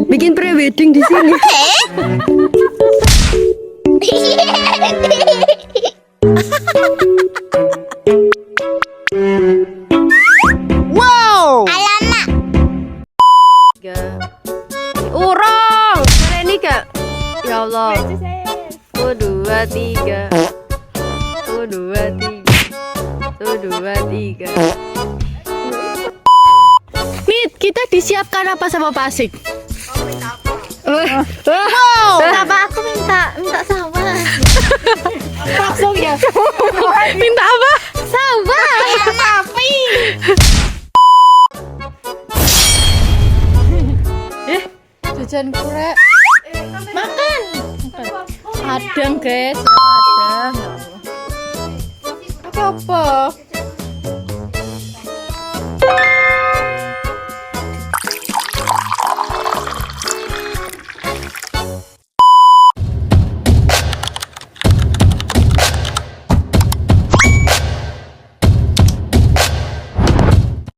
Bikin pre-wedding di sini. Wow. Alamak. Urung. Kali ini gak? Ya Allah. 1, 2, 3. 1, 2, 3. 1, 2, 3. Mit, kita disiapkan apa sama Pasik? Wow. Apa aku minta sama. Langsung ya. Minta apa? Sama. Tapi Jajan kurek. makan. Adang guys, adang. Apa?